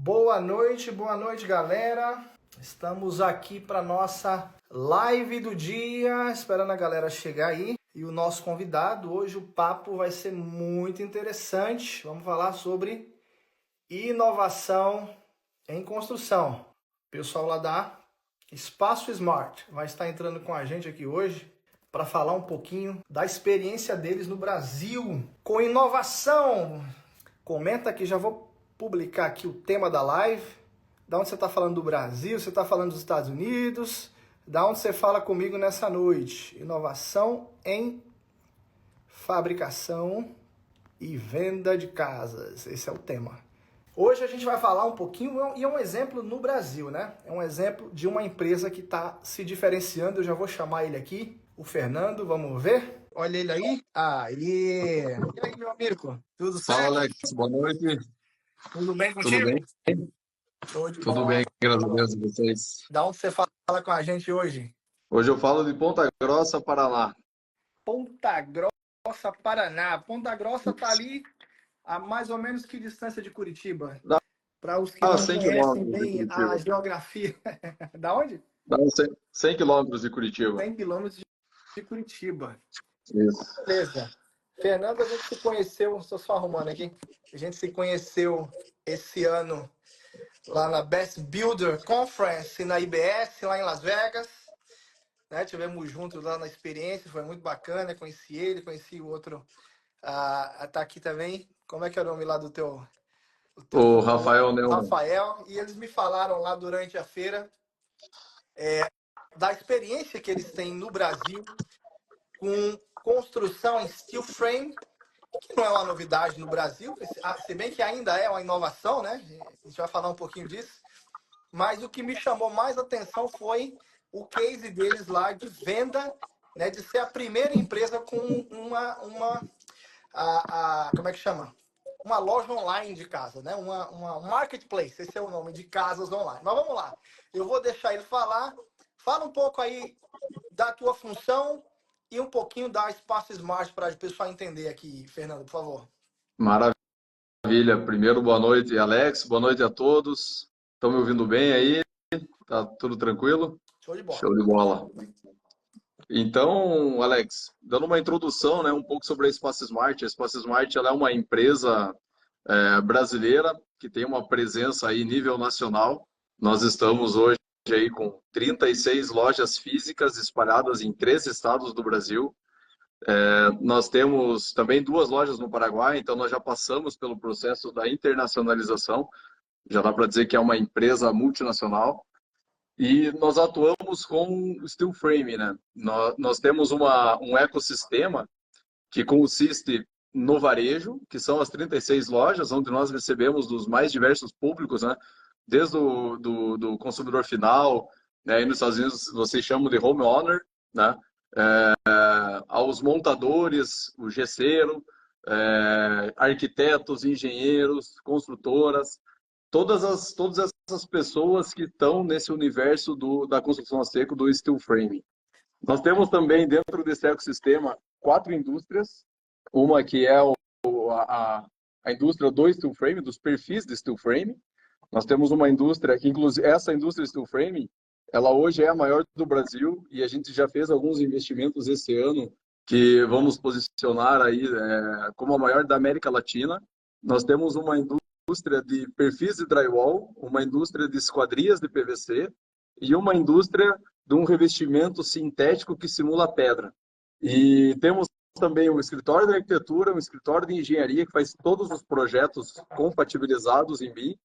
Boa noite, galera. Estamos aqui para nossa live do dia, esperando a galera chegar aí. E o nosso convidado, hoje o papo vai ser muito interessante. Vamos falar sobre inovação em construção. O pessoal lá da Espaço Smart vai estar entrando com a gente aqui hoje para falar um pouquinho da experiência deles no Brasil com inovação. Comenta aqui, já vou publicar aqui o tema da live. Da onde você está falando do Brasil? Você está falando dos Estados Unidos? Da onde você fala comigo nessa noite? Inovação em fabricação e venda de casas. Esse é o tema. Hoje a gente vai falar um pouquinho, e é um exemplo no Brasil, né? É um exemplo de uma empresa que está se diferenciando. Eu já vou chamar ele aqui, o Fernando, vamos ver? Olha ele aí. Aí! E aí, meu amigo? Tudo certo? Fala, Alex. Boa noite. Tudo bem Tudo contigo? bem? Show de Tudo bola. bem, graças a Deus, e vocês? Da onde você fala com a gente hoje? Hoje eu falo de Ponta Grossa, Paraná. Ponta Grossa, Paraná. Ponta Grossa tá ali a mais ou menos que distância de Curitiba? Dá Para os que não 100 conhecem quilômetros de bem a Curitiba. geografia. Da onde? Dá uns 100 quilômetros de Curitiba. 100 quilômetros de Curitiba. Isso. Beleza. Fernando, a gente se conheceu, estou só arrumando aqui. A gente se conheceu esse ano lá na Best Builder Conference, na IBS, lá em Las Vegas. Né? Tivemos juntos lá na experiência, foi muito bacana. Conheci ele, conheci o outro. Tá aqui também. Como é que é o nome lá do teu? O Rafael Neumann. Rafael. E eles me falaram lá durante a feira da experiência que eles têm no Brasil com construção em steel frame, que não é uma novidade no Brasil, se bem que ainda é uma inovação, né? A gente vai falar um pouquinho disso. Mas o que me chamou mais atenção foi o case deles lá de venda, né? De ser a primeira empresa com como é que chama? Uma loja online de casa, né? Uma marketplace, esse é o nome, de casas online. Mas vamos lá, eu vou deixar ele falar. Fala um pouco aí da tua função e um pouquinho da Espaço Smart para o pessoal entender aqui, Fernando, por favor. Maravilha. Primeiro, boa noite, Alex. Boa noite a todos. Estão me ouvindo bem aí? Tá tudo tranquilo? Show de bola. Show de bola. Então, Alex, dando uma introdução, né, um pouco sobre a Espaço Smart. A Espaço Smart ela é uma empresa brasileira que tem uma presença aí nível nacional. Nós estamos hoje aí com 36 lojas físicas espalhadas em 3 estados do Brasil. Nós temos também 2 lojas no Paraguai, então nós já passamos pelo processo da internacionalização. Já dá para dizer que é uma empresa multinacional. E nós atuamos com steel frame, né? Nós temos um ecossistema que consiste no varejo, que são as 36 lojas, onde nós recebemos dos mais diversos públicos, né? Desde do consumidor final, né? E nos Estados Unidos vocês chamam de home owner, né? Aos montadores, o gesseiro, arquitetos, engenheiros, construtoras, todas essas pessoas que estão nesse universo da construção a seco, do steel frame. Nós temos também dentro desse ecossistema 4 indústrias, uma que é a indústria do steel frame, dos perfis de steel frame. Nós temos uma indústria que, inclusive, essa indústria steel frame, ela hoje é a maior do Brasil e a gente já fez alguns investimentos esse ano que vamos posicionar aí como a maior da América Latina. Nós temos uma indústria de perfis de drywall, uma indústria de esquadrias de PVC e uma indústria de um revestimento sintético que simula pedra. E temos também um escritório de arquitetura, um escritório de engenharia que faz todos os projetos compatibilizados em BIM,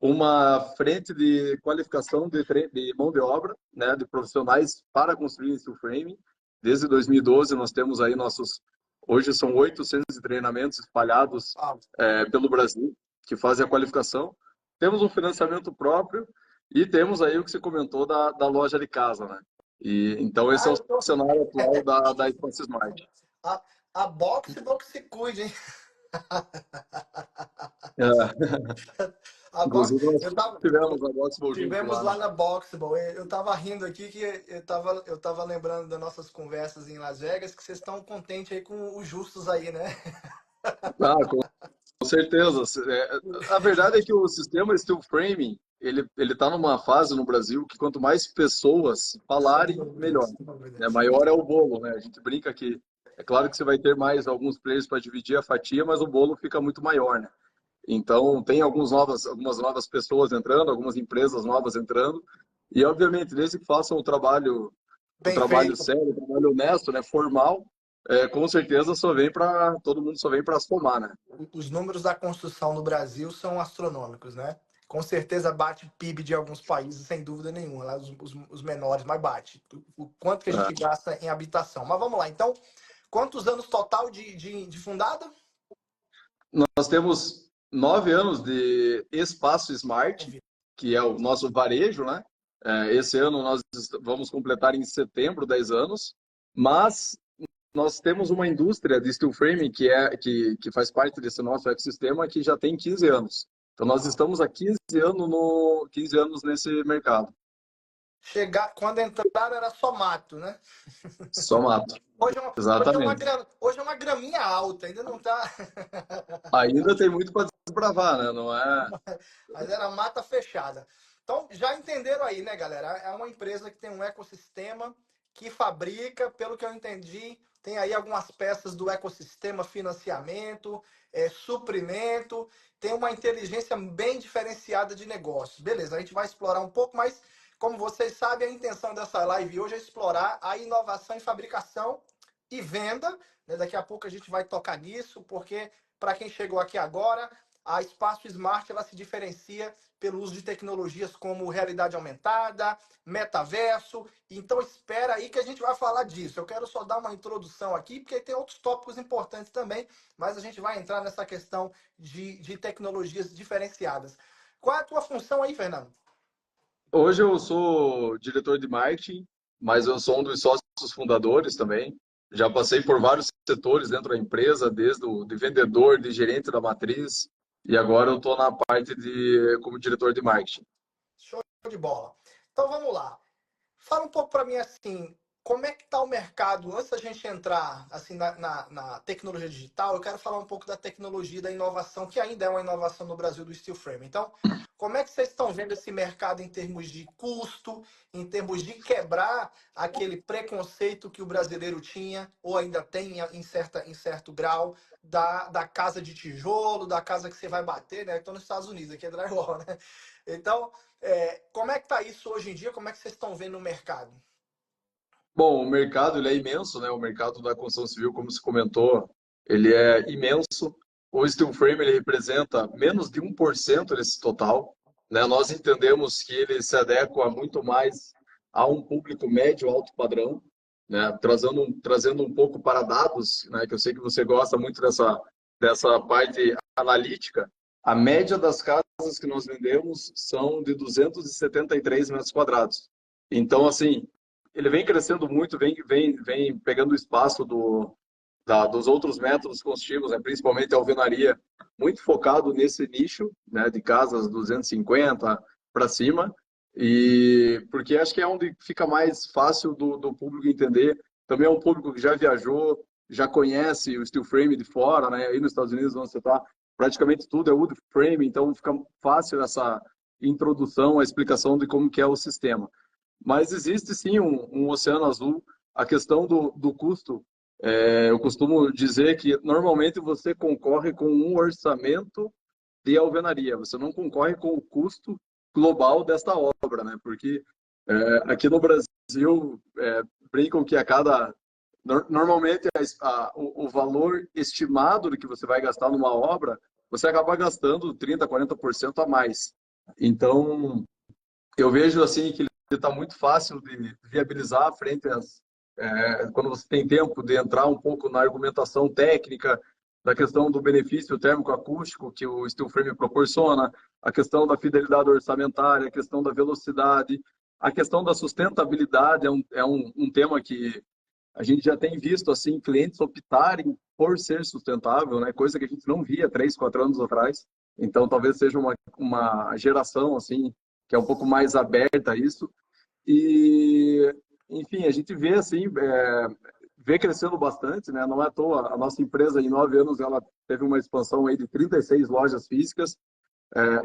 uma frente de qualificação de mão de obra, né, de profissionais para construir steel frame. Desde 2012 nós temos aí hoje são 8 centros de treinamentos espalhados pelo Brasil, que fazem a qualificação. Temos um financiamento próprio e temos aí o que você comentou da loja de casa, né? Então esse é o cenário atual da Espaço Smart. A Boxable que se cuide, hein? Inclusive nós tivemos a Boxable Tivemos junto lá na Boxable. Eu tava rindo aqui que eu tava lembrando das nossas conversas em Las Vegas, que vocês estão contentes aí com os justos aí, né? Com certeza. A verdade é que o sistema steel framing, ele está numa fase no Brasil que quanto mais pessoas Sem falarem, dúvida, melhor. sem dúvida. Né? Maior é o bolo, né? A gente brinca que é claro que você vai ter mais alguns players para dividir a fatia, mas o bolo fica muito maior, né? Então tem algumas novas pessoas entrando, algumas empresas novas entrando, e obviamente desde que façam o Bem trabalho feito. sério, o trabalho honesto, né, formal, com certeza só vem para todo mundo só vem para somar, né? Os números da construção no Brasil são astronômicos, né? Com certeza bate PIB de alguns países, sem dúvida nenhuma. Lá os menores, mas bate. O quanto que a gente gasta em habitação. Mas vamos lá, então, quantos anos total de fundada? Nós temos 9 anos de Espaço Smart, que é o nosso varejo, né? Esse ano nós vamos completar em setembro 10 anos, mas nós temos uma indústria de steel framing que faz parte desse nosso ecossistema que já tem 15 anos. Então nós estamos há 15 anos nesse mercado. Quando entraram era só mato, né? Só mato. Exatamente. Hoje é uma graminha alta, ainda não tá. Ainda tem muito para desbravar, né? Não é? Mas era mata fechada. Então, já entenderam aí, né, galera? É uma empresa que tem um ecossistema que fabrica, pelo que eu entendi, tem aí algumas peças do ecossistema, financiamento, suprimento, tem uma inteligência bem diferenciada de negócios. Beleza, a gente vai explorar um pouco, mas como vocês sabem, a intenção dessa live hoje é explorar a inovação em fabricação e venda. Né? Daqui a pouco a gente vai tocar nisso, porque para quem chegou aqui agora, a Espaço Smart ela se diferencia pelo uso de tecnologias como realidade aumentada, metaverso. Então espera aí que a gente vai falar disso. Eu quero só dar uma introdução aqui, porque tem outros tópicos importantes também, mas a gente vai entrar nessa questão de tecnologias diferenciadas. Qual é a tua função aí, Fernando? Hoje eu sou diretor de marketing, mas eu sou um dos sócios fundadores também. Já passei por vários setores dentro da empresa, desde o de vendedor, de gerente da matriz, e agora eu estou na parte de como diretor de marketing. Show de bola. Então vamos lá. Fala um pouco para mim assim, como é que está o mercado? Antes da gente entrar assim na tecnologia digital, eu quero falar um pouco da tecnologia da inovação, que ainda é uma inovação no Brasil do steel frame. Então, como é que vocês estão vendo esse mercado em termos de custo, em termos de quebrar aquele preconceito que o brasileiro tinha, ou ainda tem em certo grau, da casa de tijolo, da casa que você vai bater, né? Estou nos Estados Unidos, aqui é drywall, né? Então, como é que está isso hoje em dia? Como é que vocês estão vendo o mercado? Bom, o mercado ele é imenso, né? O mercado da construção civil, como se comentou, ele é imenso. O steel frame ele representa menos de 1% desse total, né? Nós entendemos que ele se adequa muito mais a um público médio alto padrão, né? Trazendo um pouco para dados, né? Que eu sei que você gosta muito dessa parte analítica. A média das casas que nós vendemos são de 273 metros quadrados. Então, assim, ele vem crescendo muito, vem pegando espaço dos outros métodos construtivos, né? Principalmente a alvenaria, muito focado nesse nicho, né? De casas 250 para cima, e porque acho que é onde fica mais fácil do público entender. Também é um público que já viajou, já conhece o steel frame de fora, né? Aí nos Estados Unidos, onde você está, praticamente tudo é wood frame, então fica fácil essa introdução, a explicação de como que é o sistema. Mas existe sim um oceano azul. A questão do custo, eu costumo dizer que normalmente você concorre com um orçamento de alvenaria, você não concorre com o custo global desta obra, né? Porque aqui no Brasil brincam que a cada normalmente o valor estimado do que você vai gastar numa obra, você acaba gastando 30, 40% a mais. Então, eu vejo assim que ele está muito fácil de viabilizar frente quando você tem tempo de entrar um pouco na argumentação técnica da questão do benefício térmico-acústico que o steel frame proporciona, a questão da fidelidade orçamentária, a questão da velocidade, a questão da sustentabilidade é um tema que a gente já tem visto assim clientes optarem por ser sustentável, né? Coisa que a gente não via 3, 4 anos atrás. Então, talvez seja uma geração assim que é um pouco mais aberta a isso. E, enfim, a gente vê assim vê crescendo bastante, né? Não é à toa, a nossa empresa, em 9 anos, ela teve uma expansão aí de 36 lojas físicas,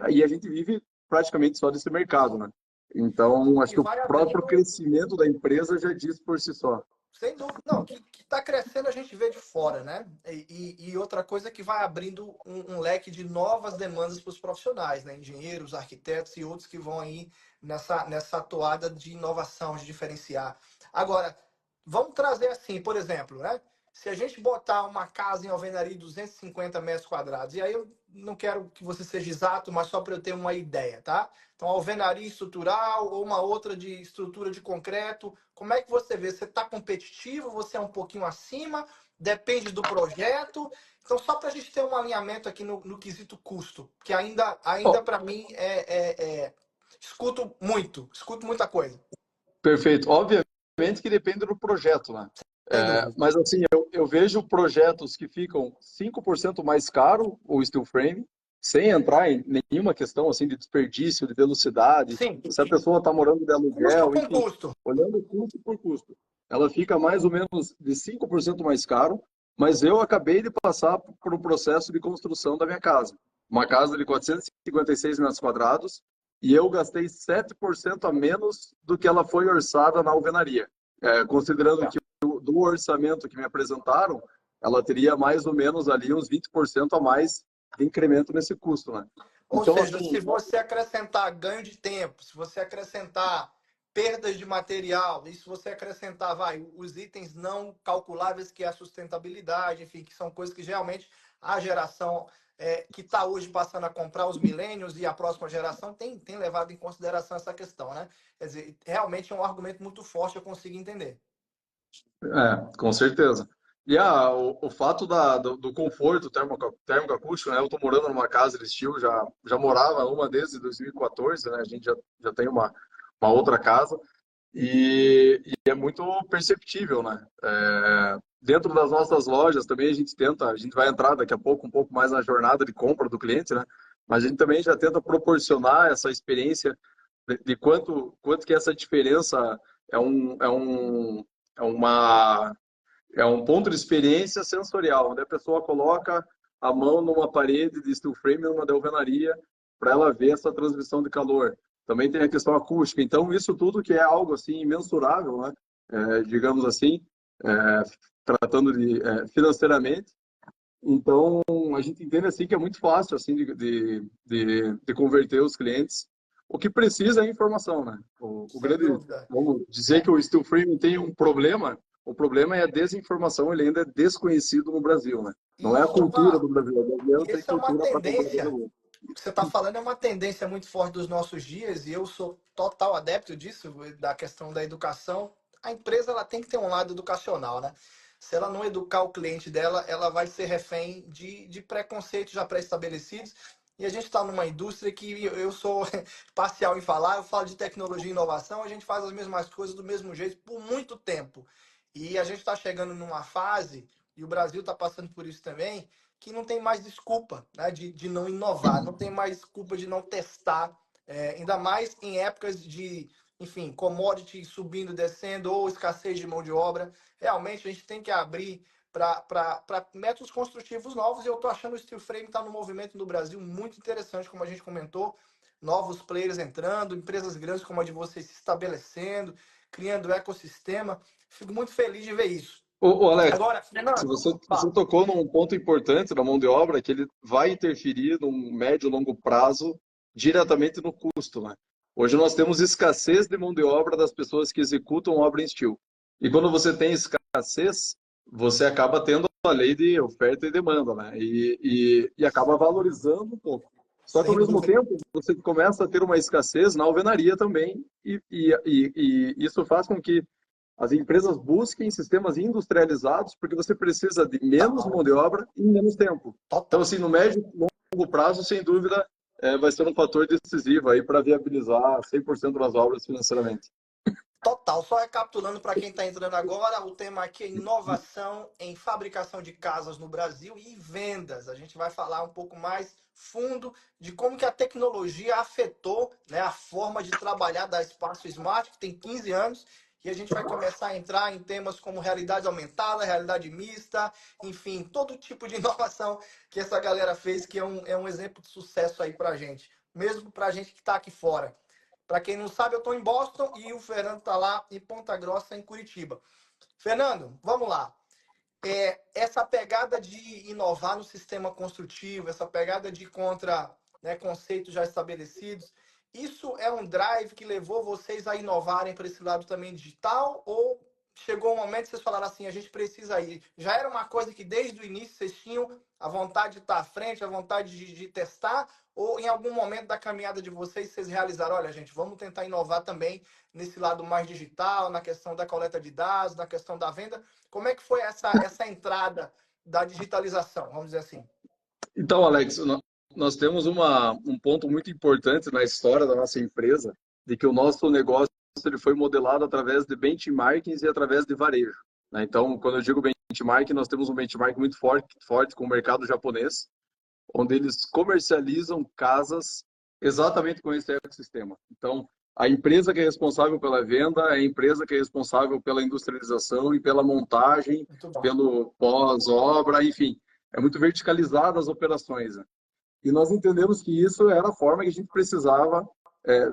e a gente vive praticamente só desse mercado, né? Então, acho E que o vai próprio abrindo. crescimento da empresa já diz por si só. Sem dúvida. Não, que está crescendo a gente vê de fora, né? E outra coisa que vai abrindo um leque de novas demandas para os profissionais, né? Engenheiros, arquitetos e outros que vão aí nessa toada de inovação, de diferenciar. Agora, vamos trazer assim, por exemplo, né? Se a gente botar uma casa em alvenaria de 250 metros quadrados, e aí eu não quero que você seja exato, mas só para eu ter uma ideia, tá? Então, alvenaria estrutural ou uma outra de estrutura de concreto, como é que você vê? Você está competitivo? Você é um pouquinho acima? Depende do projeto? Então, só para a gente ter um alinhamento aqui no quesito custo, que ainda Bom, para mim escuto muita coisa, perfeito. Obviamente que depende do projeto, né? sem dúvida. Mas assim, eu vejo projetos que ficam 5% mais caro o steel frame, sem entrar em nenhuma questão assim de desperdício, de velocidade. Sim, Se a pessoa está morando de custo aluguel, com enfim, custo. olhando custo por custo, ela fica mais ou menos de 5% mais caro, mas eu acabei de passar por um processo de construção da minha casa. Uma casa de 456 metros quadrados, e eu gastei 7% a menos do que ela foi orçada na alvenaria. Considerando que do orçamento que me apresentaram, ela teria mais ou menos ali uns 20% a mais de incremento nesse custo, né? Ou Então, seja, se assim, você acrescentar ganho de tempo, se você acrescentar perdas de material, e se você acrescentar, os itens não calculáveis, que é a sustentabilidade, enfim, que são coisas que geralmente a geração que está hoje passando a comprar, os milênios e a próxima geração, tem levado em consideração essa questão, né? Quer dizer, realmente é um argumento muito forte, eu consigo entender. com certeza. E o fato do conforto térmico acústico, né? Eu estou morando numa casa de estilo, já morava numa desde 2014, né? A gente já tem uma outra casa. E é muito perceptível, né? Dentro das nossas lojas também a gente vai entrar daqui a pouco um pouco mais na jornada de compra do cliente, né? Mas a gente também já tenta proporcionar essa experiência de quanto que essa diferença é um, é um, é uma, é um ponto de experiência sensorial, onde a pessoa coloca a mão numa parede de steel frame, numa de alvenaria, para ela ver essa transmissão de calor. Também tem a questão acústica. Então, isso tudo que é algo assim imensurável, né? Digamos assim, é, tratando financeiramente. Então, a gente entende assim que é muito fácil assim de converter os clientes. O que precisa é informação, né? O Sem grande, dúvida. vamos dizer que o steel frame tem um problema. O problema é a desinformação, ele ainda é desconhecido no Brasil, né? Não é a E, cultura Ivan, do brasileiro. O brasileiro tem isso é uma cultura para comprar tendência. brasileiro. O que você está falando é uma tendência muito forte dos nossos dias e eu sou total adepto disso, da questão da educação. A empresa ela tem que ter um lado educacional, né? Se ela não educar o cliente dela, ela vai ser refém de preconceitos já pré-estabelecidos. E a gente está numa indústria que eu sou parcial em falar, eu falo de tecnologia e inovação, a gente faz as mesmas coisas do mesmo jeito por muito tempo. E a gente está chegando numa fase, e o Brasil está passando por isso também, que não tem mais desculpa, né, de não inovar, não tem mais desculpa de não testar, ainda mais em épocas de, enfim, commodity subindo, descendo, ou escassez de mão de obra. Realmente a gente tem que abrir para métodos construtivos novos, e eu estou achando o steel frame está no movimento no Brasil muito interessante, como a gente comentou, novos players entrando, empresas grandes como a de vocês se estabelecendo, criando ecossistema. Fico muito feliz de ver isso. Alex, Agora, se Fernando, você tocou num ponto importante da mão de obra, que ele vai interferir num médio e longo prazo diretamente no custo, né? Hoje nós temos escassez de mão de obra das pessoas que executam obra em steel. E quando você tem escassez, você acaba tendo a lei de oferta e demanda, né? E acaba valorizando um pouco. Só que ao sem mesmo dúvida. tempo, você começa a ter uma escassez na alvenaria também, e isso faz com que as empresas busquem sistemas industrializados porque você precisa de menos Total. mão de obra em menos tempo. Então, Total. assim, no médio e longo prazo, sem dúvida, vai ser um fator decisivo aí para viabilizar 100% das obras financeiramente. Total. Só recapitulando para quem está entrando agora, o tema aqui é inovação em fabricação de casas no Brasil e vendas. A gente vai falar um pouco mais fundo de como que a tecnologia afetou, né, a forma de trabalhar da Espaço Smart, que tem 15 anos, e a gente vai começar a entrar em temas como realidade aumentada, realidade mista, enfim, todo tipo de inovação que essa galera fez, que é um exemplo de sucesso aí pra gente, mesmo pra gente que tá aqui fora. Para quem não sabe, eu estou em Boston e o Fernando está lá em Ponta Grossa, em Curitiba. Fernando, vamos lá. Essa pegada de inovar no sistema construtivo, essa pegada de contra, né, conceitos já estabelecidos, isso é um drive que levou vocês a inovarem para esse lado também digital? Ou chegou um momento que vocês falaram assim, a gente precisa ir? Já era uma coisa que desde o início vocês tinham a vontade de estar à frente, a vontade de testar? Ou em algum momento da caminhada de vocês, vocês realizaram, olha, gente, vamos tentar inovar também nesse lado mais digital, na questão da coleta de dados, na questão da venda? Como é que foi essa entrada da digitalização, vamos dizer assim? Então, Alex, nós temos um ponto muito importante na história da nossa empresa, de que o nosso negócio ele foi modelado através de benchmarkings e através de varejo, né? Então, quando eu digo benchmark, nós temos um benchmark muito forte com o mercado japonês, onde eles comercializam casas exatamente com esse ecossistema. Então, a empresa que é responsável pela venda é a empresa que é responsável pela industrialização e pela montagem, Muito bom. pelo pós-obra, enfim, é muito verticalizada as operações, né? E nós entendemos que isso era a forma que a gente precisava,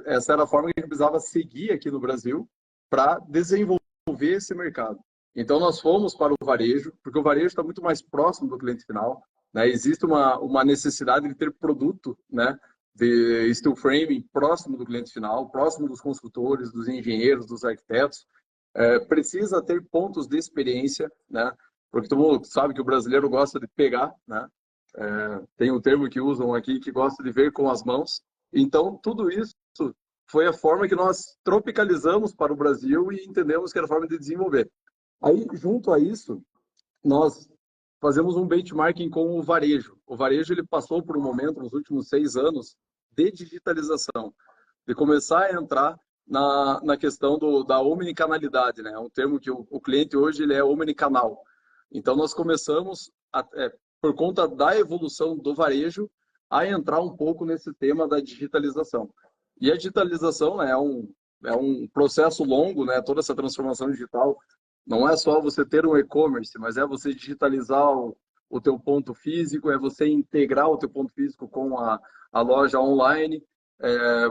essa era a forma que a gente precisava seguir aqui no Brasil para desenvolver esse mercado. Então nós fomos para o varejo, porque o varejo está muito mais próximo do cliente final, né? Existe uma necessidade de ter produto, né, de steel framing próximo do cliente final, próximo dos construtores, dos engenheiros, dos arquitetos. Precisa ter pontos de experiência, né? Porque todo mundo sabe que o brasileiro gosta de pegar, né? Tem um termo que usam aqui que gosta de ver com as mãos. Então, tudo isso foi a forma que nós tropicalizamos para o Brasil e entendemos que era a forma de desenvolver. Aí, junto a isso, nós fazemos um benchmarking com o varejo. O varejo ele passou por um momento, nos últimos 6 anos, de digitalização, de começar a entrar na questão da omnicanalidade, né? É um termo que o cliente hoje ele é omnicanal. Então, nós começamos, por conta da evolução do varejo, a entrar um pouco nesse tema da digitalização. E a digitalização, né, é um processo longo, né? Toda essa transformação digital não é só você ter um e-commerce, mas é você digitalizar o teu ponto físico, é você integrar o teu ponto físico com a loja online,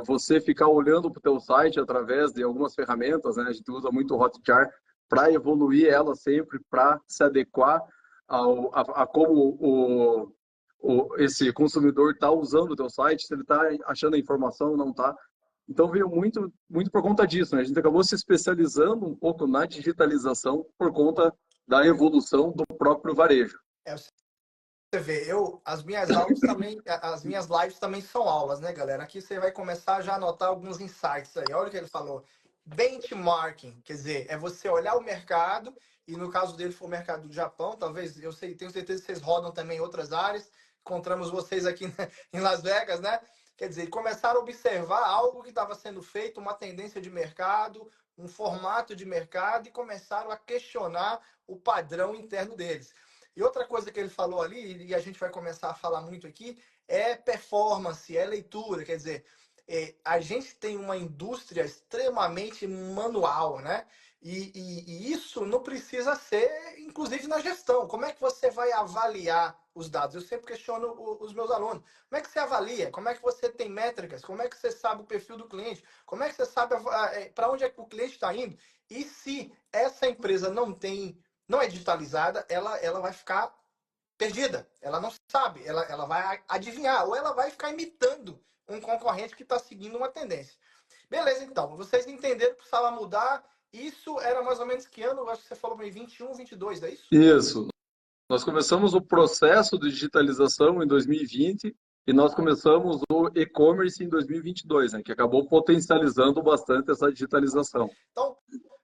você ficar olhando para o teu site através de algumas ferramentas, né? A gente usa muito o Hotjar para evoluir ela sempre, para se adequar a como esse consumidor está usando o teu site, se ele está achando a informação ou não está. Então veio muito, muito por conta disso, né? A gente acabou se especializando um pouco na digitalização por conta da evolução do próprio varejo. Você vê, as minhas lives também são aulas, né, galera? Aqui você vai começar já a anotar alguns insights aí. Olha o que ele falou. Benchmarking, quer dizer, é você olhar o mercado, e no caso dele foi o mercado do Japão, talvez, eu sei, tenho certeza que vocês rodam também em outras áreas, encontramos vocês aqui em Las Vegas, né? Quer dizer, começaram a observar algo que estava sendo feito, uma tendência de mercado, um formato de mercado, e começaram a questionar o padrão interno deles. E outra coisa que ele falou ali, e a gente vai começar a falar muito aqui, é performance, é leitura. Quer dizer, a gente tem uma indústria extremamente manual, né? E isso não precisa ser, inclusive, na gestão. Como é que você vai avaliar os dados? Eu sempre questiono os meus alunos. Como é que você avalia? Como é que você tem métricas? Como é que você sabe o perfil do cliente? Como é que você sabe para onde é que o cliente está indo? E se essa empresa não é digitalizada, ela vai ficar perdida. Ela não sabe, ela vai adivinhar, ou ela vai ficar imitando um concorrente que está seguindo uma tendência. Beleza, então. Vocês entenderam que precisava mudar. Isso era mais ou menos que ano? Acho que você falou para mim, 21, 22, é isso? Isso. Nós começamos o processo de digitalização em 2020 e nós começamos o e-commerce em 2022, né, que acabou potencializando bastante essa digitalização. Então,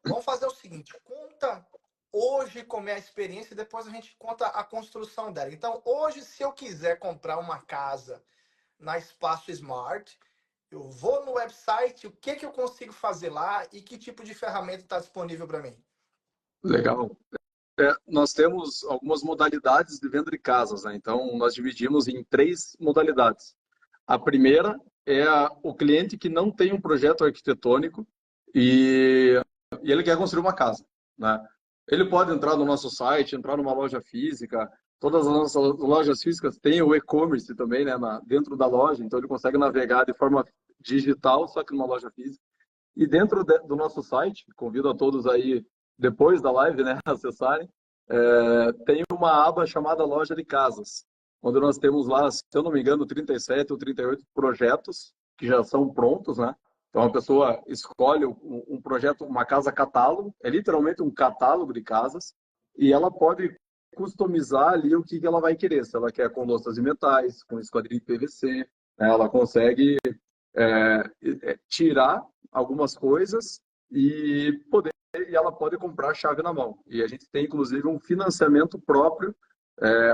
vamos fazer o seguinte: conta hoje como é a experiência e depois a gente conta a construção dela. Então, hoje, se eu quiser comprar uma casa na Espaço Smart, eu vou no website, o que eu consigo fazer lá e que tipo de ferramenta está disponível para mim? Legal. Nós temos algumas modalidades de venda de casas, né? Então, nós dividimos em 3 modalidades. A primeira é o cliente que não tem um projeto arquitetônico e e ele quer construir uma casa, né? Ele pode entrar no nosso site, entrar numa loja física. Todas as nossas lojas físicas têm o e-commerce também, né, dentro da loja, então ele consegue navegar de forma digital, só que numa loja física. E dentro do nosso site, convido a todos aí, depois da live, né, acessarem, tem uma aba chamada Loja de Casas, onde nós temos lá, se eu não me engano, 37 ou 38 projetos que já são prontos, né? Então a pessoa escolhe um projeto, uma casa catálogo, é literalmente um catálogo de casas, e ela pode customizar ali o que ela vai querer. Se ela quer com louças de metais, com esquadrilha de PVC, né? Ela consegue tirar algumas coisas e ela pode comprar a chave na mão. E a gente tem, inclusive, um financiamento próprio,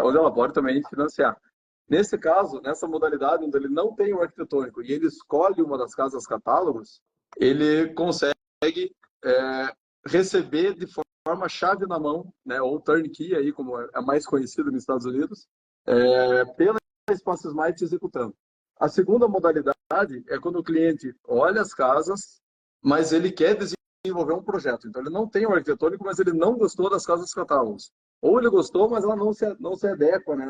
onde ela pode também financiar. Nesse caso, nessa modalidade, onde ele não tem o arquitetônico e ele escolhe uma das casas catálogos, ele consegue receber de forma chave na mão, né, ou turnkey, aí, como é mais conhecido nos Estados Unidos, pela Espaço Smart executando. A segunda modalidade é quando o cliente olha as casas, mas ele quer desenvolver um projeto. Então, ele não tem o arquitetônico, mas ele não gostou das casas catálogos. Ou ele gostou, mas ela não se adequa, né,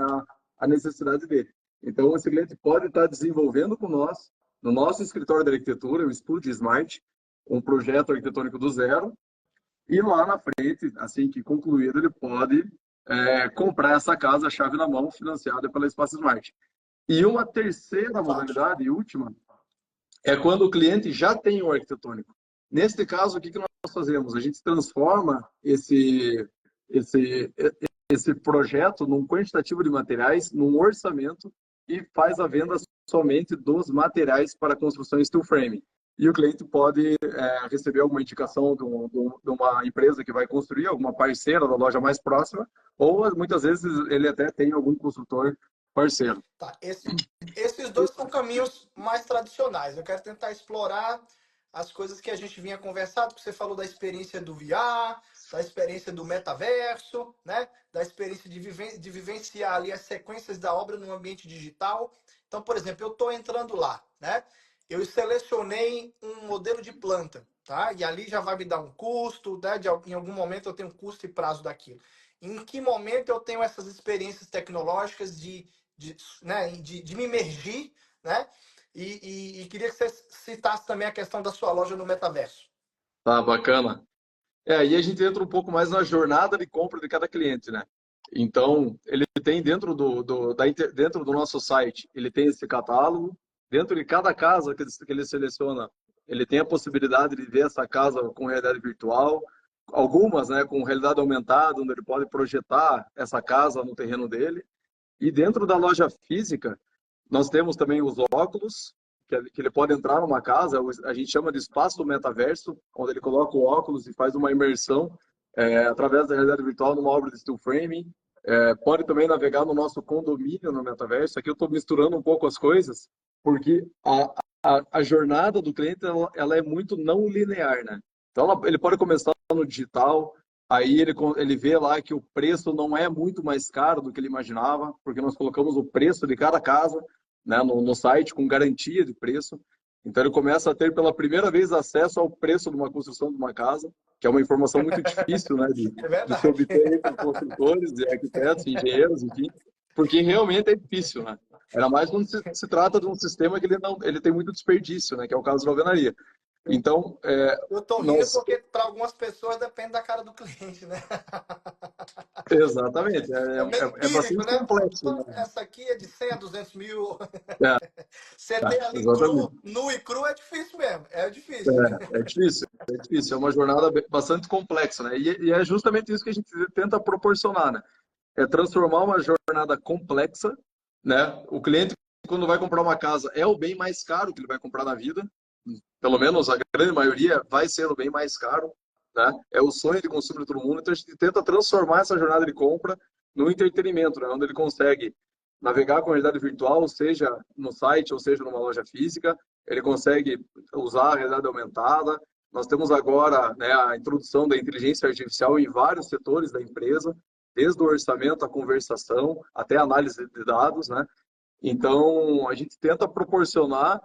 à necessidade dele. Então, esse cliente pode estar desenvolvendo com nós, no nosso escritório de arquitetura, o Estúdio Smart, um projeto arquitetônico do zero, e lá na frente, assim que concluído, ele pode comprar essa casa, chave na mão, financiada pela Espaço Smart. E uma terceira modalidade e última é quando o cliente já tem o arquitetônico. Neste caso, o que nós fazemos? A gente transforma esse projeto num quantitativo de materiais, num orçamento e faz a venda somente dos materiais para a construção em steel frame. E o cliente pode receber alguma indicação de uma empresa que vai construir, alguma parceira da loja mais próxima, ou muitas vezes ele até tem algum construtor parceiro. Tá, esses dois são caminhos mais tradicionais. Eu quero tentar explorar as coisas que a gente vinha conversando, porque você falou da experiência do VR, da experiência do metaverso, né? Da experiência de vivenciar ali as sequências da obra no ambiente digital. Então, por exemplo, eu estou entrando lá, né? Eu selecionei um modelo de planta, tá? E ali já vai me dar um custo, né? Em algum momento eu tenho um custo e prazo daquilo. Em que momento eu tenho essas experiências tecnológicas de me imergir, né? E queria que você citasse também a questão da sua loja no metaverso. Tá, bacana. Aí a gente entra um pouco mais na jornada de compra de cada cliente, né? Então, ele tem dentro do nosso site, ele tem esse catálogo. Dentro de cada casa que ele seleciona, ele tem a possibilidade de ver essa casa com realidade virtual. Algumas, né, com realidade aumentada, onde ele pode projetar essa casa no terreno dele. E dentro da loja física, nós temos também os óculos, que ele pode entrar numa casa, a gente chama de espaço do metaverso, onde ele coloca o óculos e faz uma imersão através da realidade virtual numa obra de steel frame. Pode também navegar no nosso condomínio no metaverso. Aqui eu estou misturando um pouco as coisas, porque a jornada do cliente ela é muito não linear, né? Então ele pode começar no digital, aí ele vê lá que o preço não é muito mais caro do que ele imaginava, porque nós colocamos o preço de cada casa, né, no site com garantia de preço. Então ele começa a ter pela primeira vez acesso ao preço de uma construção de uma casa, que é uma informação muito difícil, né, de se obter por construtores, de arquitetos, engenheiros, enfim, porque realmente é difícil, né? Era mais quando se trata de um sistema que ele tem muito desperdício, né, que é o caso da alvenaria. Então, eu tô rindo porque para algumas pessoas depende da cara do cliente, né? Exatamente, É meio é empírico, bastante né? complexo, né? Essa aqui é de 100 a 200 mil. É, Você ter ali exatamente. cru, nu e cru é difícil mesmo. É difícil. É difícil, é difícil, é uma jornada bastante complexa, né? E é justamente isso que a gente tenta proporcionar, né? É transformar uma jornada complexa, né? O cliente, quando vai comprar uma casa, é o bem mais caro que ele vai comprar na vida, pelo menos a grande maioria vai ser o bem mais caro, né? É o sonho de consumo de todo mundo, então a gente tenta transformar essa jornada de compra no entretenimento, né? Onde ele consegue navegar com a realidade virtual, seja no site ou seja numa loja física, ele consegue usar a realidade aumentada. Nós temos agora, né, a introdução da inteligência artificial em vários setores da empresa, desde o orçamento, a conversação, até a análise de dados, né? Então, a gente tenta proporcionar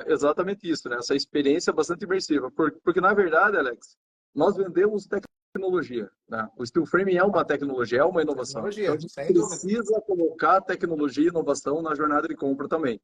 exatamente isso, né? Essa experiência bastante imersiva. Porque, na verdade, Alex, nós vendemos tecnologia, né? O steel framing é uma tecnologia, é uma inovação. Então, a Tecnologia, gente sem dúvida. precisa colocar tecnologia e inovação na jornada de compra também.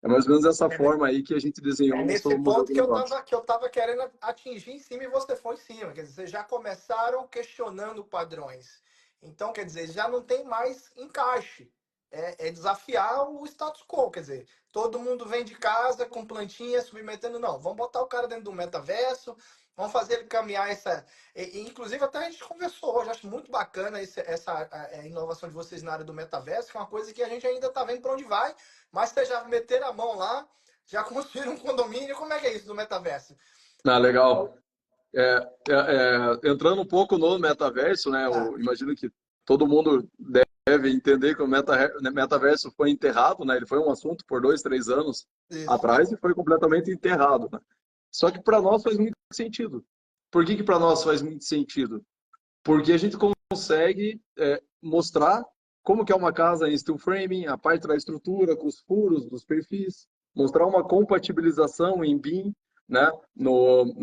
É mais ou menos dessa forma aí que a gente desenhou É o nesse nosso modelo ponto de que negócio. que eu tava querendo atingir em cima e você foi em cima. Quer dizer, vocês já começaram questionando padrões. Então, quer dizer, já não tem mais encaixe. É desafiar o status quo. Quer dizer, todo mundo vem de casa com plantinha, submetendo. Não, vamos botar o cara dentro do metaverso, vamos fazer ele caminhar essa. Inclusive, até a gente conversou hoje, acho muito bacana essa inovação de vocês na área do metaverso, que é uma coisa que a gente ainda está vendo para onde vai, mas vocês já meteram a mão lá. Já construíram um condomínio? Como é que é isso do metaverso? Ah, legal. Entrando um pouco no metaverso, né? Ah, Eu imagino que todo mundo deve entender que o metaverso foi enterrado, né? Ele foi um assunto por 2, 3 anos isso. atrás e foi completamente enterrado, né? Só que para nós faz muito sentido. Por que para nós faz muito sentido? Porque a gente consegue mostrar como que é uma casa em steel framing, a parte da estrutura, com os furos dos perfis, mostrar uma compatibilização em BIM, né, no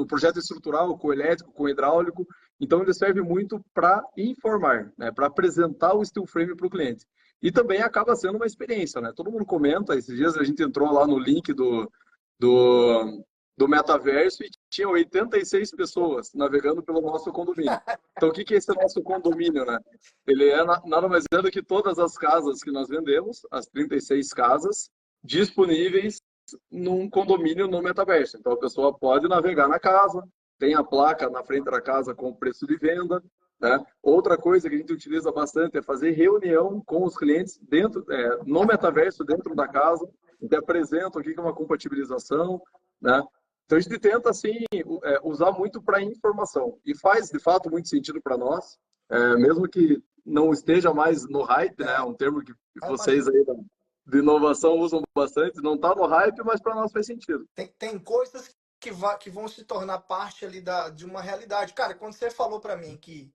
projeto estrutural, com o elétrico, com o hidráulico. Então, ele serve muito para informar, né, para apresentar o steel frame para o cliente. E também acaba sendo uma experiência, né? Todo mundo comenta, esses dias a gente entrou lá no link do, do metaverso e tinha 86 pessoas navegando pelo nosso condomínio. Então, o que que é esse nosso condomínio, né? Ele é nada mais é do que todas as casas que nós vendemos, as 36 casas, disponíveis num condomínio no metaverso. Então, a pessoa pode navegar na casa, tem a placa na frente da casa com o preço de venda, né? Outra coisa que a gente utiliza bastante é fazer reunião com os clientes dentro, no metaverso, dentro da casa, que apresenta o que é uma compatibilização, né? Então a gente tenta assim usar muito para informação e faz de fato muito sentido para nós, mesmo que não esteja mais no hype, né? É, Um termo que eu vocês imagino. aí de inovação usam bastante, não está no hype, mas para nós faz sentido. Tem coisas que vão se tornar parte ali de uma realidade. Cara, quando você falou para mim que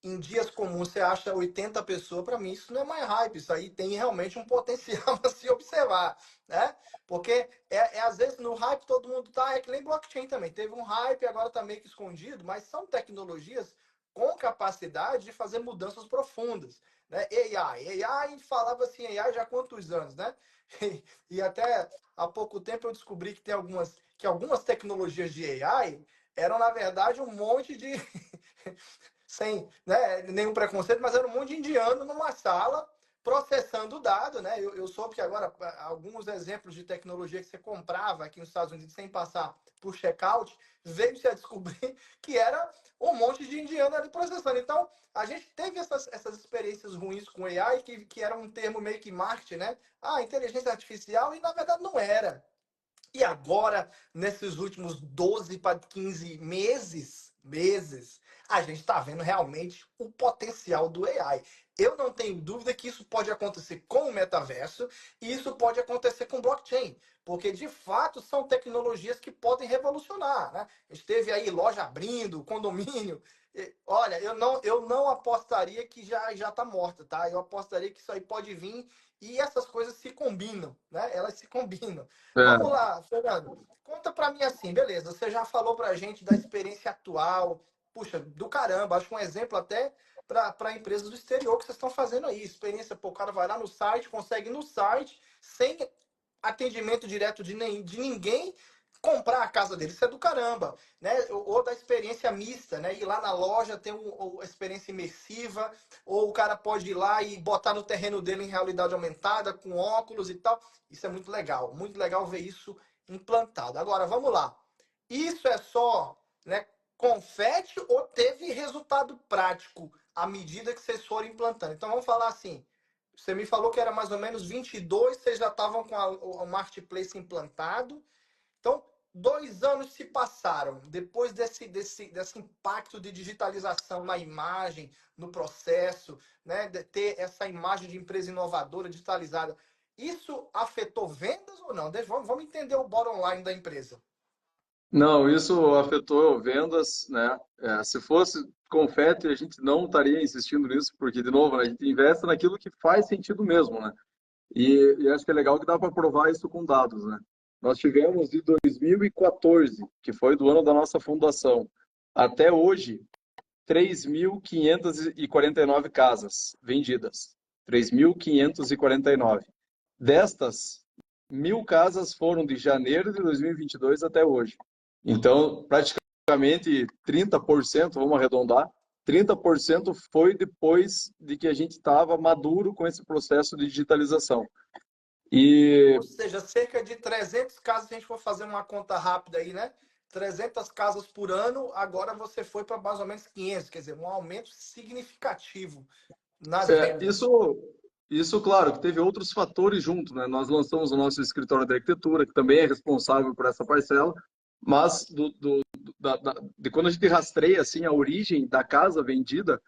em dias comuns você acha 80 pessoas, para mim isso não é mais hype, isso aí tem realmente um potencial a se observar, né? Porque às vezes no hype todo mundo tá, é que nem blockchain também, teve um hype, agora tá meio que escondido, mas são tecnologias com capacidade de fazer mudanças profundas, né? AI falava assim, AI já há quantos anos, né? E até há pouco tempo eu descobri que tem algumas tecnologias de AI eram na verdade um monte de sem, né, nenhum preconceito, mas era um monte de indiano numa sala processando o dado, né? Eu soube que agora alguns exemplos de tecnologia que você comprava aqui nos Estados Unidos sem passar por checkout, veio-se a descobrir que era um monte de indiano ali processando. Então, a gente teve essas experiências ruins com AI, que era um termo meio que marketing, né? Ah, inteligência artificial, e na verdade não era. E agora, nesses últimos 12 para 15 meses, a gente está vendo realmente o potencial do AI. Eu não tenho dúvida que isso pode acontecer com o metaverso e isso pode acontecer com blockchain, porque de fato são tecnologias que podem revolucionar, né? A gente teve aí loja abrindo, condomínio. Olha, eu não apostaria que já está morta, tá? Eu apostaria que isso aí pode vir e essas coisas se combinam, né? Elas se combinam. Vamos É, lá, Fernando. Conta para mim assim, beleza? Você já falou para a gente da experiência atual. Puxa, do caramba, acho um exemplo até para empresas do exterior que vocês estão fazendo aí. Experiência, pô, o cara vai lá no site, consegue no site, sem atendimento direto de ninguém, comprar a casa dele. Isso é do caramba, né? Ou da experiência mista, né? Ir lá na loja, ter uma experiência imersiva, ou o cara pode ir lá e botar no terreno dele em realidade aumentada, com óculos e tal. Isso é muito legal ver isso implantado. Agora, vamos lá. Isso é só, né, confete ou teve resultado prático à medida que vocês foram implantando? Então, vamos falar assim. Você me falou que era mais ou menos 22, vocês já estavam com o marketplace implantado. Então, 2 anos se passaram depois desse impacto de digitalização na imagem, no processo, né, de ter essa imagem de empresa inovadora, digitalizada. Isso afetou vendas ou não? Vamos entender o bottom line da empresa. não, isso afetou vendas, né? Se fosse confete, a gente não estaria insistindo nisso, porque, de novo, né, a gente investe naquilo que faz sentido mesmo, né? E acho que é legal que dá para provar isso com dados, né? nós tivemos de 2014, que foi do ano da nossa fundação, até hoje, 3.549 casas vendidas. 3.549. Destas, 1.000 casas foram de janeiro de 2022 até hoje. Então, praticamente 30%, vamos arredondar, 30% foi depois de que a gente estava maduro com esse processo de digitalização. E Ou seja, cerca de 300 casas, se a gente for fazer uma conta rápida aí, né? 300 casas por ano, agora você foi para mais ou menos 500, quer dizer, um aumento significativo nas é, vendas. isso, claro, que teve outros fatores junto, né? Nós lançamos o nosso escritório de arquitetura, que também é responsável por essa parcela, mas de quando a gente rastreia assim, a origem da casa vendida,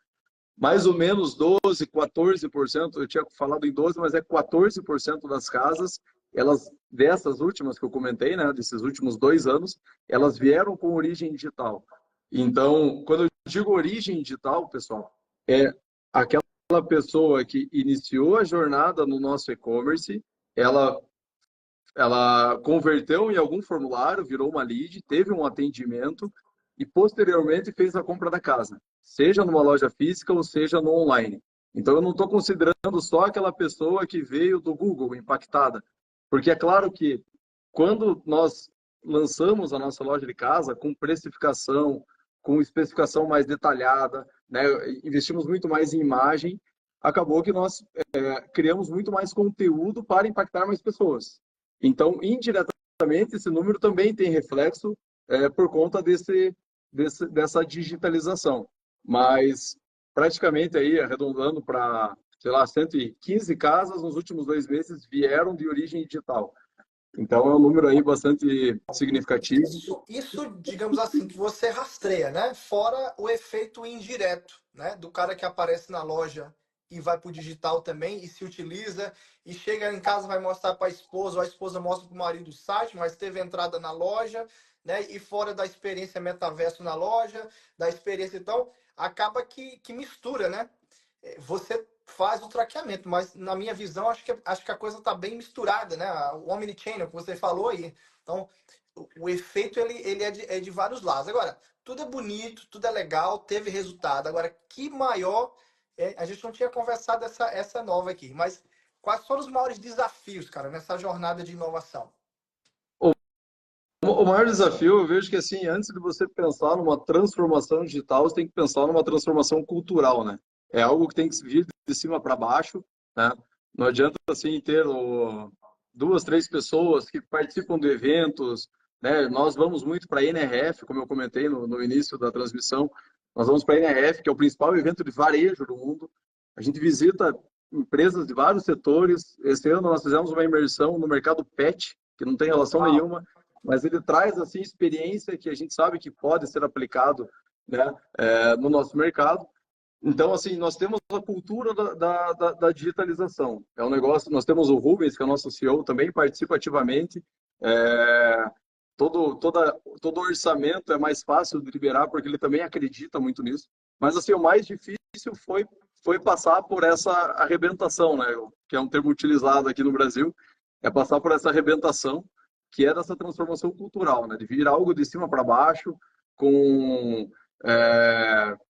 mais ou menos 12, 14%, eu tinha falado em 12, mas é 14% das casas, elas, dessas últimas que eu comentei, né, desses últimos 2 anos, elas vieram com origem digital. Então, quando eu digo origem digital, pessoal, é aquela pessoa que iniciou a jornada no nosso e-commerce, ela ela converteu em algum formulário, virou uma lead, teve um atendimento e posteriormente fez a compra da casa, seja numa loja física ou seja no online. Então eu não estou considerando só aquela pessoa que veio do Google impactada, porque é claro que quando nós lançamos a nossa loja de casa com precificação, com especificação mais detalhada, né, investimos muito mais em imagem, acabou que nós criamos muito mais conteúdo para impactar mais pessoas. Então, indiretamente, esse número também tem reflexo por conta dessa digitalização. Mas, praticamente, aí, arredondando para, sei lá, 115 casas nos últimos 2 meses vieram de origem digital. Então, é um número aí bastante significativo. Isso, digamos assim, que você rastreia, né? Fora o efeito indireto, né? Do cara que aparece na loja e vai para o digital também e se utiliza e chega em casa vai mostrar para a esposa, ou a esposa mostra para o marido o site, mas teve entrada na loja, né? E fora da experiência metaverso na loja, da experiência, então, acaba que mistura, né? Você faz o traqueamento, mas na minha visão acho que a coisa está bem misturada, né? O omnichannel que você falou aí. Então, o efeito ele é de vários lados. Agora, tudo é bonito, tudo é legal, teve resultado. Agora, que maior. A gente não tinha conversado essa nova aqui, mas quais foram os maiores desafios, cara, nessa jornada de inovação? O maior desafio, eu vejo que assim, antes de você pensar numa transformação digital, você tem que pensar numa transformação cultural, né? É algo que tem que vir de cima para baixo, né? Não adianta assim ter duas, três pessoas que participam de eventos, né? Nós vamos muito para a NRF, como eu comentei no início da transmissão, nós vamos para a NRF, que é o principal evento de varejo do mundo. A gente visita empresas de vários setores. Esse ano nós fizemos uma imersão no mercado pet, que não tem relação Uau! nenhuma, mas ele traz assim experiência que a gente sabe que pode ser aplicado, né, no nosso mercado. Então, assim, nós temos a cultura da digitalização. É um negócio, nós temos o Rubens, que é o nosso CEO, também participa ativamente. É, todo orçamento é mais fácil de liberar, porque ele também acredita muito nisso. Mas, assim, o mais difícil foi passar por essa arrebentação, né, que é um termo utilizado aqui no Brasil, é passar por essa arrebentação, que é dessa transformação cultural, né, de vir algo de cima para baixo, com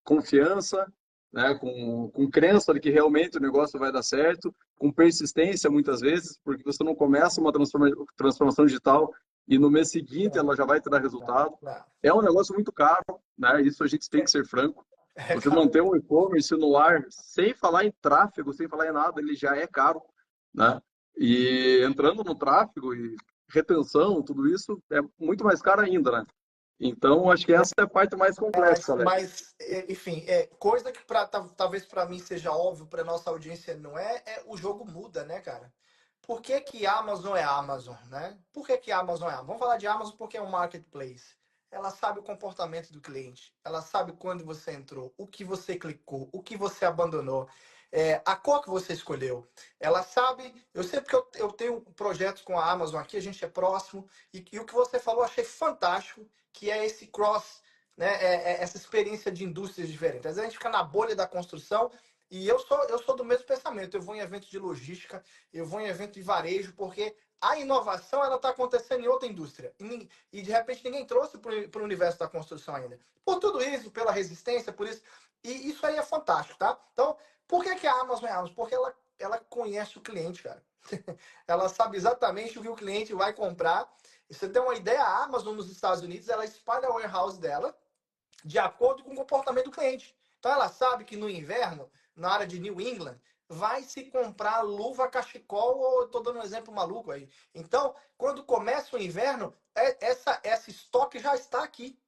confiança, né, com crença de que realmente o negócio vai dar certo, com persistência muitas vezes, porque você não começa uma transformação digital e no mês seguinte ela Não, já vai te dar resultado. não. É um negócio muito caro, né? Isso a gente tem que ser franco. Você Cara. manter um e-commerce no ar, sem falar em tráfego, sem falar em nada, ele já é caro, né? E entrando no tráfego e retenção, tudo isso é muito mais caro ainda, né? Então, acho que essa é a parte mais complexa, Alex. Enfim, coisa que talvez para mim seja óbvio, para nossa audiência não o jogo muda, né, cara? Por que que Amazon é Amazon, né? Por que que Amazon é Amazon? Vamos falar de Amazon porque é um marketplace. Ela sabe o comportamento do cliente, ela sabe quando você entrou, o que você clicou, o que você abandonou, a cor que você escolheu. Ela sabe, eu sei porque eu tenho projetos com a Amazon aqui, a gente é próximo, e o que você falou eu achei fantástico, que é esse cross, né, essa experiência de indústrias diferentes. Às vezes a gente fica na bolha da construção e eu sou do mesmo pensamento. Eu vou em eventos de logística, eu vou em evento de varejo, porque a inovação ela está acontecendo em outra indústria. E de repente ninguém trouxe para o universo da construção ainda. Por tudo isso, pela resistência, por isso. E isso aí é fantástico, tá? Então, por que a Amazon é a Amazon? Porque ela conhece o cliente, cara. Ela sabe exatamente o que o cliente vai comprar. E você tem uma ideia, a Amazon nos Estados Unidos, ela espalha o warehouse dela de acordo com o comportamento do cliente. Então ela sabe que no inverno, na área de New England, vai se comprar luva cachecol, ou estou dando um exemplo maluco aí. Então, quando começa o inverno, esse estoque já está aqui.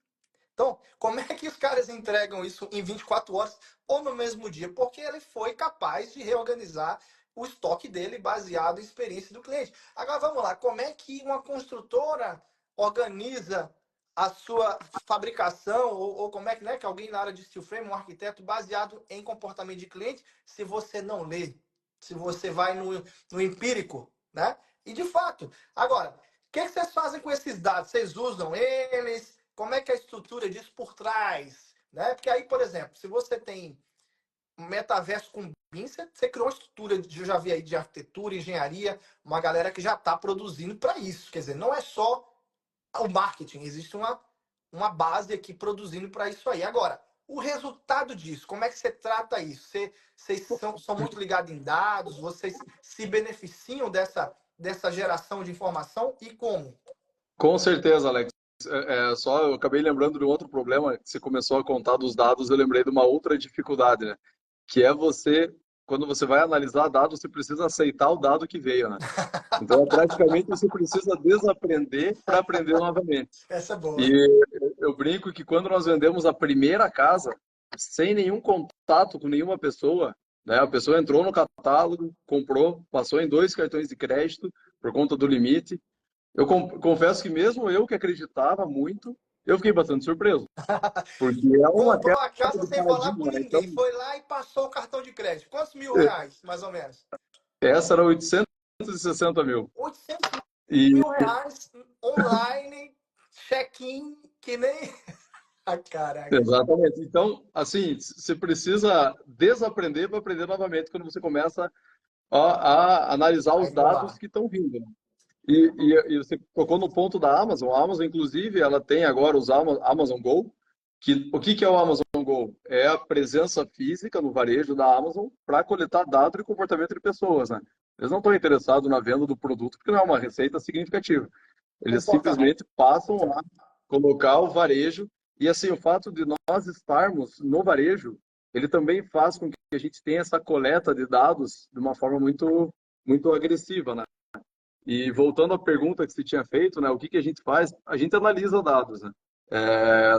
Então, como é que os caras entregam isso em 24 horas ou no mesmo dia? Porque ele foi capaz de reorganizar o estoque dele baseado em experiência do cliente. Agora vamos lá, como é que uma construtora organiza a sua fabricação ou como é que, né, que alguém na área de steel frame, um arquiteto, baseado em comportamento de cliente, se você não lê, se você vai no empírico, né? E de fato, agora, o que vocês fazem com esses dados? Vocês usam eles? Como é que é a estrutura disso por trás? Né? Porque aí, por exemplo, se você tem um metaverso com BIM, você criou uma estrutura, eu já vi aí, de arquitetura, engenharia, uma galera que já está produzindo para isso. Quer dizer, não é só o marketing, existe uma base aqui produzindo para isso aí. Agora, o resultado disso, como é que você trata isso? Vocês são muito ligados em dados, vocês se beneficiam dessa geração de informação e como? Com certeza, Alex. Só eu acabei lembrando de um outro problema que você começou a contar dos dados, eu lembrei de uma outra dificuldade, né? Que é você, quando você vai analisar dados, você precisa aceitar o dado que veio, né? Então, praticamente, você precisa desaprender para aprender novamente. Essa é boa. E eu brinco que quando nós vendemos a primeira casa, sem nenhum contato com nenhuma pessoa, né? A pessoa entrou no catálogo, comprou, passou em 2 cartões de crédito por conta do limite. Eu confesso que mesmo eu que acreditava muito, eu fiquei bastante surpreso, porque é uma Comprou quebra a casa de sem falar com paradigma, né? Então, ninguém. Foi lá e passou o cartão de crédito. Quantos mil reais, mais ou menos? essa era 860 mil. 800 E mil reais online, check-in, que nem. Ah, caraca. exatamente. Então, assim, você precisa desaprender para aprender novamente quando você começa a analisar A os dados inovar. que estão vindo, né? E você tocou no ponto da Amazon. A Amazon, inclusive, ela tem agora os Amazon Go. O que é o Amazon Go? É a presença física no varejo da Amazon para coletar dados e comportamento de pessoas, né? Eles não estão interessados na venda do produto porque não é uma receita significativa. Eles Comportamento. simplesmente passam lá, colocar o varejo. E assim, o fato de nós estarmos no varejo, ele também faz com que a gente tenha essa coleta de dados de uma forma muito, muito agressiva, né? E voltando à pergunta que você tinha feito, né, o que que a gente faz? A gente analisa dados, né?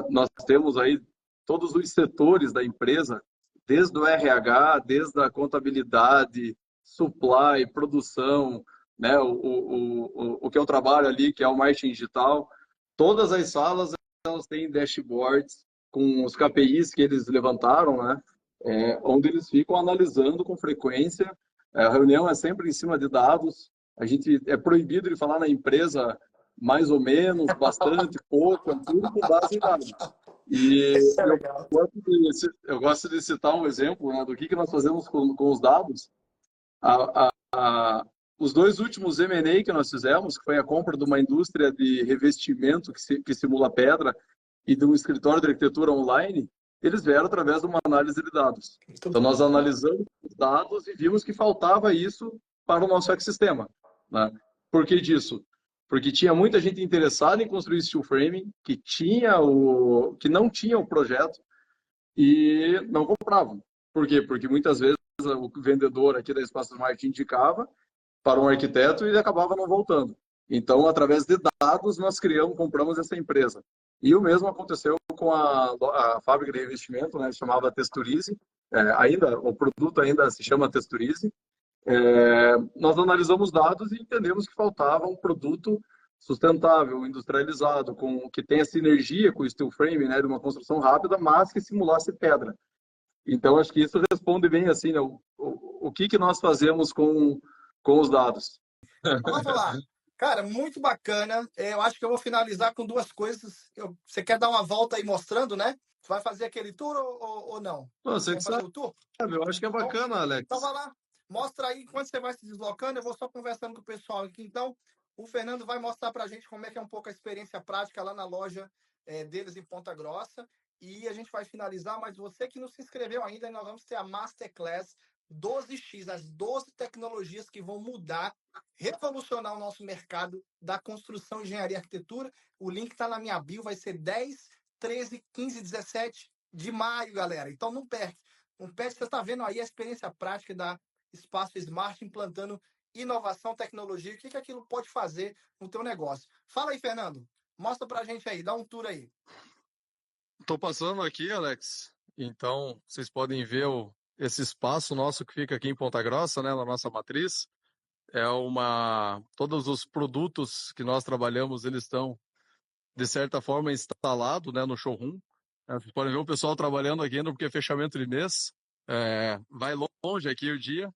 Nós temos aí todos os setores da empresa, desde o RH, desde a contabilidade, supply, produção, né, o que eu trabalho ali, que é o marketing digital. Todas as salas elas têm dashboards com os KPIs que eles levantaram, né, onde eles ficam analisando com frequência. A reunião é sempre em cima de dados. A gente é proibido de falar na empresa mais ou menos, bastante, pouco, é tudo com base em dados. E Isso é eu legal. eu gosto de citar um exemplo, né, do que nós fazemos com os dados. Os 2 últimos M&A que nós fizemos, que foi a compra de uma indústria de revestimento que simula pedra e de um escritório de arquitetura online, eles vieram através de uma análise de dados. Muito Então, bom. nós analisamos os dados e vimos que faltava isso para o nosso ecossistema, né? Por que disso? Porque tinha muita gente interessada em construir steel framing, que não tinha o projeto e não compravam. Por quê? Porque muitas vezes o vendedor aqui da Espaço Smart indicava para um arquiteto e ele acabava não voltando. Então, através de dados, nós compramos essa empresa. E o mesmo aconteceu com a fábrica de revestimento, né, chamava Texturize. O produto ainda se chama Texturize. Nós analisamos dados e entendemos que faltava um produto sustentável, industrializado, que tenha sinergia com o steel frame, né, de uma construção rápida, mas que simulasse pedra. Então, acho que isso responde bem assim, né, o que nós fazemos com os dados. Vamos lá. Cara, muito bacana. Eu acho que eu vou finalizar com duas coisas. Você quer dar uma volta aí mostrando, né? Você vai fazer aquele tour ou não? Você Quer que fazer sabe, o tour? eu acho que é Então, bacana, então Alex. vai lá. Mostra aí, enquanto você vai se deslocando, eu vou só conversando com o pessoal aqui. Então, O Fernando vai mostrar para a gente como é que é um pouco a experiência prática lá na loja deles em Ponta Grossa. E a gente vai finalizar, mas você que não se inscreveu ainda, nós vamos ter a Masterclass 12X, as 12 tecnologias que vão mudar, revolucionar o nosso mercado da construção, engenharia e arquitetura. O link está na minha bio, vai ser 10, 13, 15, 17 de maio, galera. Então não perde. Não perde, você está vendo aí a experiência prática da Espaço Smart implantando inovação, tecnologia. O que aquilo pode fazer no teu negócio? Fala aí, Fernando. Mostra pra gente aí, dá um tour aí. Estou passando aqui, Alex. Então, vocês podem ver esse espaço nosso que fica aqui em Ponta Grossa, né, na nossa matriz. Todos os produtos que nós trabalhamos, eles estão, de certa forma, instalados, né, no showroom. Vocês podem ver o pessoal trabalhando aqui ainda, porque é fechamento de mês. Vai longe aqui o dia.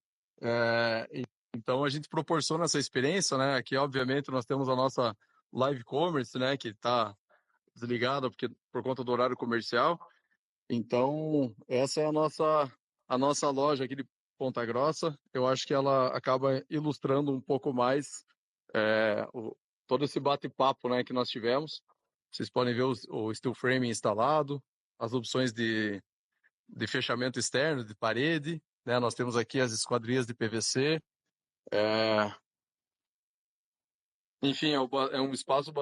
Então, a gente proporciona essa experiência, né? Aqui, obviamente, nós temos a nossa live commerce, né, que está desligada por conta do horário comercial. Então, essa é a nossa loja aqui de Ponta Grossa. Eu acho que ela acaba ilustrando um pouco mais todo esse bate-papo, né, que nós tivemos. Vocês podem ver o steel frame instalado, as opções de fechamento externo, de parede, né? Nós temos aqui as esquadrias de PVC. Enfim, é um espaço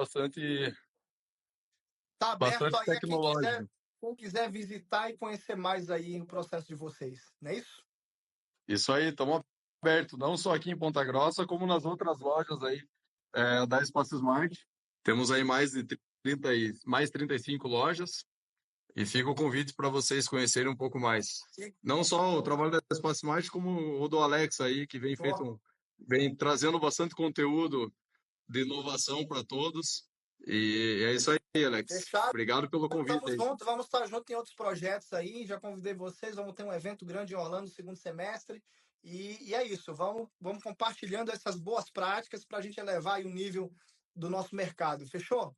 Tá aberto bastante aí a tecnológico. quem quiser visitar e conhecer mais aí o processo de vocês, não é isso? Isso aí, estamos abertos, não só aqui em Ponta Grossa, como nas outras lojas aí da Espaço Smart. Temos aí mais 35 lojas e fica o convite para vocês conhecerem um pouco mais. Não só o trabalho da Espaço Smart, como o do Alex aí, que vem trazendo bastante conteúdo de inovação para todos. E é isso aí, Alex. Fechado. Obrigado pelo convite Estamos aí. juntos, vamos estar juntos em outros projetos aí. Já convidei vocês, vamos ter um evento grande em Orlando no segundo semestre. E é isso, vamos compartilhando essas boas práticas para a gente elevar aí o nível do nosso mercado. Fechou?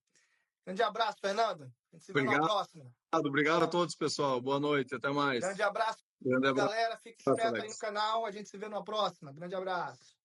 Grande abraço, Fernando. A gente se vê na Obrigado, próxima. obrigado a todos, pessoal. Boa noite, até mais. Grande abraço, Grande abraço, galera. Fique esperto aí no Alex. canal. A gente se vê na próxima. Grande abraço.